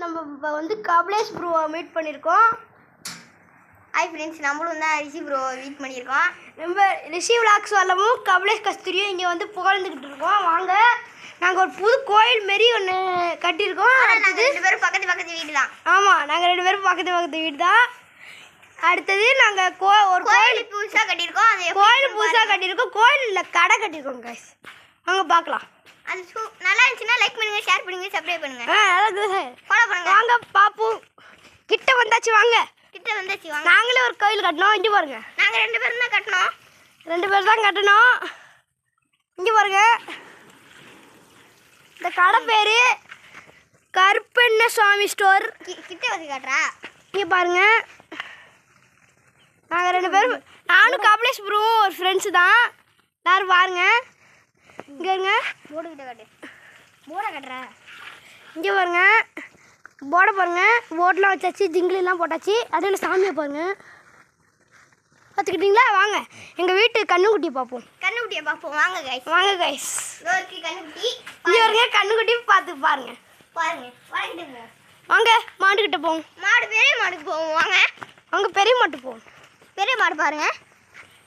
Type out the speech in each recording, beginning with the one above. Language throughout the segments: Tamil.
நம்ம இப்போ வந்து கபிலேஷ் ப்ரோவை மீட் பண்ணியிருக்கோம். ஹாய் ஃப்ரெண்ட்ஸ், நம்மளும் தான் ரிஷி ப்ரோவை மீட் பண்ணியிருக்கோம். நம்ம ரிஷி விலாக்ஸ் வரலமும் கபிலேஷ் கஸ்தூரியும் இங்கே வந்து புகழ்ந்துக்கிட்டு இருக்கோம். வாங்க, நாங்கள் ஒரு புது கோயில் மாரி ஒன்று கட்டியிருக்கோம். நாங்கள் 2 பேரும் பக்கத்து வீடு தான். ஆமாம், நாங்கள் 2 பேரும் பக்கத்து வீடு தான். அடுத்தது நாங்கள் ஒரு கோயில் புதுசாக கட்டியிருக்கோம். அது கோயில் புதுசாக கட்டியிருக்கோம். கோயில் இல்லை, கடை கட்டியிருக்கோம் கைஸ். வாங்க பார்க்கலாம். அது நல்லா இருந்துச்சுன்னா லைக் பண்ணுங்கள், ஷேர் பண்ணுங்கள், சப்ஸ்கிரைப் பண்ணுங்கள், ஃபாலோ பண்ணுங்கள். வாங்க பார்ப்போம். கிட்ட வந்தாச்சு, வாங்க. கிட்ட வந்தாச்சு வாங்க. நாங்களே ஒரு கோயில் கட்டினோம். இங்கே பாருங்க, நாங்கள் 2 பேரும் தான் கட்டினோம். 2 பேர் தான் கட்டணும். இங்கே பாருங்க, இந்த கடை பேர் கருப்பண்ண சுவாமி ஸ்டோர். கிட்ட வந்து காட்டுறா. இங்கே பாருங்க, நாங்கள் 2 பேரும், நானும் கபிலேஷ் ப்ரோவும் ஒரு ஃப்ரெண்ட்ஸு தான். எல்லாரும் பாருங்க. இங்கே இருங்க, போர்டு கிட்ட காட்டு. போர்டை கட்டுறா. இங்கே பாருங்க, போர்டை பாருங்க. போர்டெலாம் வச்சாச்சு, ஜிங்கிலாம் போட்டாச்சு. அதில் சாமியை பாருங்க, பார்த்துக்கிட்டிங்களா? வாங்க எங்கள் வீட்டு கண்ணுக்குட்டியை பார்ப்போம். கண்ணுக்குட்டியை பார்ப்போம். வாங்க கைஸ். வாங்க கைஸ். கண்ணுக்குட்டி இங்கே வருங்க, கண்ணுக்குட்டி பார்த்து பாருங்க. பாருங்க, வாங்க மாட்டுக்கிட்ட போவோம். பெரிய மாடுக்கு போவோம். வாங்க வாங்க, பெரிய மாட்டு போவோம். பெரிய மாடு பாருங்க.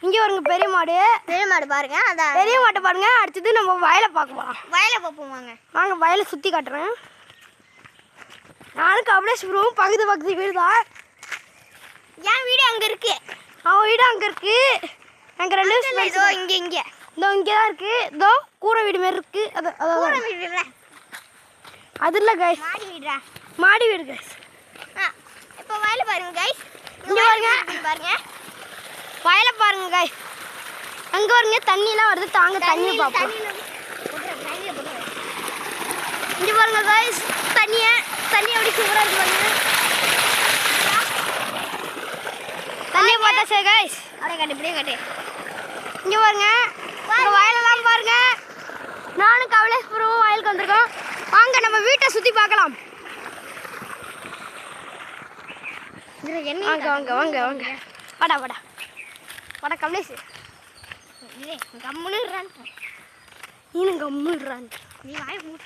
இங்கே வருங்க பெரிய மாடு. பாருங்க, அதான் பெரிய மாட்டை பாருங்க. அடுத்தது நம்ம வயலை பார்க்க போகலாம். வயலை பார்ப்போம். வாங்க வாங்க, வயலை சுற்றி காட்டுறேன். நானும் கபிலேஷ் ப்ரோவும் பக்கத்து வீடு தான். என் வீடு அங்கே இருக்கு, அவன் வீடு அங்கே இருக்கு. நாங்கள் 2 பேரும் இதோ இங்கே இதோ இங்கே தான் இருக்குது. இதோ கூரை வீடு மாரி இருக்குது. அது வீடு இல்லை, அது இல்லை கைஸ், மாடி வீடுடா. மாடி வீடு கைஸ். இப்போ வயலை பாருங்க கைஸ். இங்கே பாருங்க, வயலை பாருங்க கைஸ். அங்கே பாருங்க, தண்ணியெலாம் வருது. தாங்க தண்ணியை பார்ப்போம். இங்கே பாருங்க கைஸ், தண்ணி அப்படி சூப்பராக இருக்கு பாருங்க. தண்ணியை பார்த்தாச்சே கைஸ். அப்படியே கட்டு, இப்படியே கட்டு. இங்கே பாருங்க, இந்த வயலெல்லாம் பாருங்க. நானும் கபிலேஷ் ப்ரோவும் வயலுக்கு வந்திருக்கோம். வாங்க நம்ம வீட்டை சுற்றி பார்க்கலாம். வாங்க வாங்க வாங்க வாங்க, வாடா கபிலேஷ். கம்முன்னுறான், நீனும் கம்முன்றான். நீ வாய மூடு.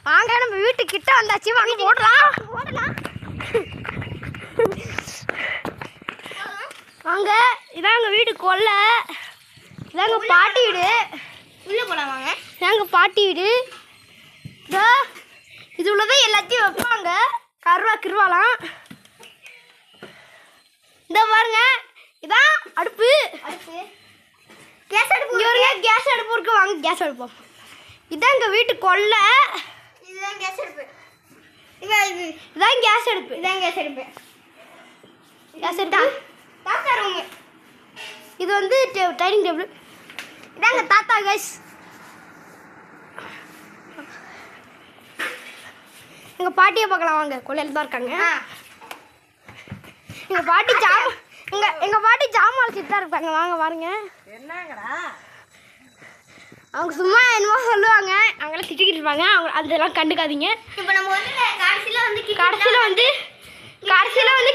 வாங்க நம்ம வீட்டு கிட்ட வந்தாச்சு. வாங்க போடலாம். வாங்க, இதான் எங்கள் வீடு கொல்லை. இதான் எங்கள் பாட்டி வீடு. உள்ளே போகலாம் வாங்க. எங்கள் பாட்டி வீடு. இதோ இது உள்ளதான் எல்லாத்தையும் வைப்பாங்க, கிருவாலாம். இந்த பாருங்க, இதான் அடுப்பு. கேஸ் அடுப்பு. இங்கே வருங்க, கேஸ் அடுப்பு இருக்கு. வாங்க கேஸ் அடுப்போம். இதான் எங்கள் வீட்டு கொல்லை. இதுதான் கேஸ் அடுப்பு. இதான் கேஸ் அடுப்பு. கேஸ் அடுப்பு. தாத்தா ரூமு. இது வந்து டைனிங் டேபிள். இதாங்க தாத்தா கைஸ். எங்கள் பாட்டியை பார்க்கலாம் வாங்க. கொள்ளையில் தான் இருக்காங்க. எங்கள் பாட்டி எங்கள் பாட்டி ஜாமான் வச்சுட்டு தான் இருப்பாங்க. வாங்க பாருங்க. என்னங்கடா அவங்க சும்மா என்னமோ சொல்லுவாங்க, அவங்களாம் திட்டிக்கிட்டு இருப்பாங்க. அவங்க அதெல்லாம் கண்டுக்காதீங்க. இப்போ நம்ம வந்து கடைசியில் வந்து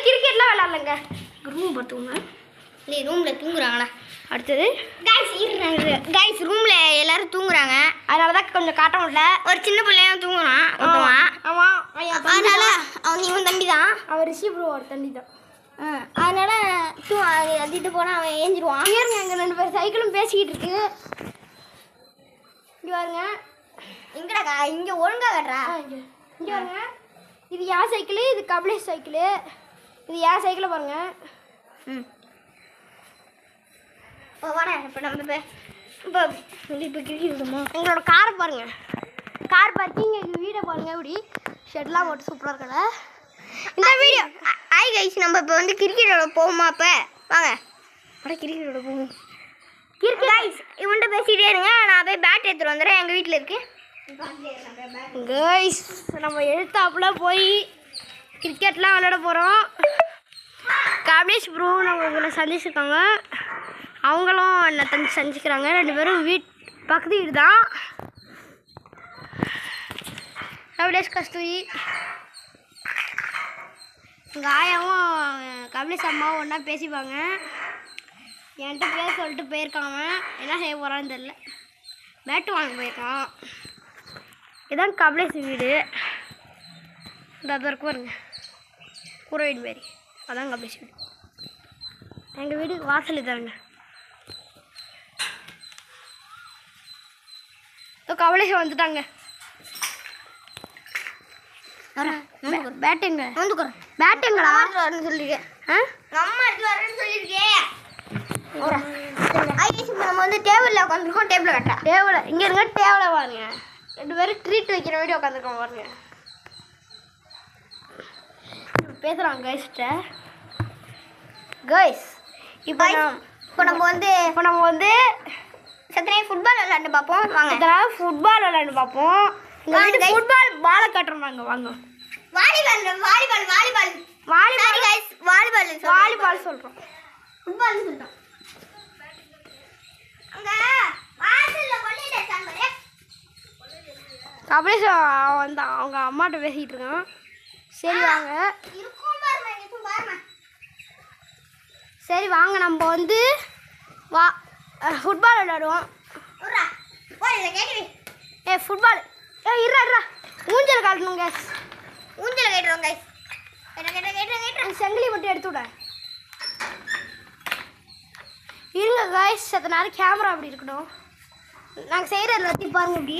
கிரிக்கெட்லாம் விளாட்லங்க. ரூம் பார்த்துக்கோங்க. இல்லை, ரூமில் தூங்குறாங்களா? அடுத்தது கைஸ் ரூமில் எல்லாரும் தூங்குறாங்க. அதனால தான் கொஞ்சம் காட்ட முடியல. ஒரு சின்ன பிள்ளையும் தூங்குறான். ஆமாம், அதனால அவன் இவன் தம்பி தான். அவர் ரிஷி ப்ரோ ஒரு தம்பி தான். அதனால அதிட்டு போனால் அவன் ஏஞ்சிருவான். ஏறுங்க, எங்கள் 2 பேர் சைக்கிளும் பேசிக்கிட்டு இருக்கு. இங்கே பாருங்க. எங்கடா இங்கே ஒழுங்காக கட்டுறா. இங்கே பாருங்க, இது என் சைக்கிளு, இது கபிலேஷ் சைக்கிளு. இது என் சைக்கிளை பாருங்க. இப்போ வாடா, இப்போ நம்ம இப்போ கிரிக்கெட் விடுமா? எங்களோட காரை பாருங்க. கார் பார்க்கிங் எங்கள் வீடை பாருங்க. இப்படி ஷெட்லாம் போட்டு சூப்பராக இருக்கல இந்த வீடியோ. ஹாய் கைஸ், நம்ம இப்போ வந்து கிரிக்கெட்டோட போவோமா? இப்போ வாங்க கிரிக்கெட்டோட போவோம். கிரிக்கெட் கைஸ் இவன்கிட்ட பேசிகிட்டே இருங்க, நான் போய் பேட் எடுத்துகிட்டு வந்துடுறேன். எங்கள் வீட்டில் இருக்கு கைஸ். நம்ம எழுத்தாப்புல போய் கிரிக்கெட்லாம் விளையாட போகிறோம். கபிலேஷ் ப்ரோ உங்களை சந்திச்சிருக்காங்க, அவங்களும் என்னை சந்திக்கிறாங்க. 2 பேரும் பக்கத்து வீடு தான். கபிலேஷ் கஸ்தூரி, எங்கள் ஆயாவும் கபிலேஷ் அம்மாவும் ஒன்றா பேசிப்பாங்க. என்கிட்ட பேர் சொல்லிட்டு போயிருக்காங்க. என்ன செய்ய போகிறான்னு தெரில. பேட்டு வாங்க போயிருக்கான். இதான் கபிலேஷ் வீடு. இந்த அதற்கு பாருங்க கூரை வீடு மாரி. அதான் கபிலேஷ் வீடு. எங்கள் வீட்டுக்கு வாசல் இதாங்க. கபிலேஷ் வந்துட்டாங்க. பேட்டுங்க பேட்டுங்களா சொல்லிருக்கேன். ஆ அம்மா எடுத்து வரேன்னு சொல்லியிருக்கேன். நம்ம வந்து டேபிளில் உட்காந்துருக்கோம். டேபிள் கட்டா டேபிள இங்கே இருங்க. டேபிளை பாருங்க. 2 பேரும் ட்ரீட் வைக்கிற வீடியோ உட்காந்துருக்கோம் பாருங்க. பேசுகிறாங்க கைஸ்கிட்ட. கைஸ் இப்போ நம்ம வந்து சத்தனை ஃபுட்பால் விளையாண்டு பார்ப்போம். வாங்க இதனால் ஃபுட்பால் விளையாண்டு பார்ப்போம். இந்த வீட்டு ஃபுட்பால் பாலை கட்டுறாங்க. வாங்க வாலிபால் வாலிபால் சொல்கிறோம். ஃபுட்பால் சொல்றோம். அங்க வாசல்ல கொல்லிட சாம்பரே கபிலேஷ் வந்து அவங்க அம்மாட்ட பேசிக்கிட்டு இருக்கான். சரி வாங்க இருக்கும் பாருமா இங்க பாருமா. சரி வாங்க நம்ம வந்து ஃபுட்பால் விளையாடுவோம். ஒரா போய் கேக்குறீ ஃபுட்பால் இருடா ஊஞ்சல் காட்டணும் கேஸ். ஊஞ்சல் கேட்றோம் गाइस. கேட்ட செங்கலி மட்டும் எடுத்து விட இருங்க காய்ஸ். சத்த நேரம் கேமரா அப்படி இருக்கணும். நாங்கள் செய்கிற எல்லாத்தையும் பாருங்க. இப்படி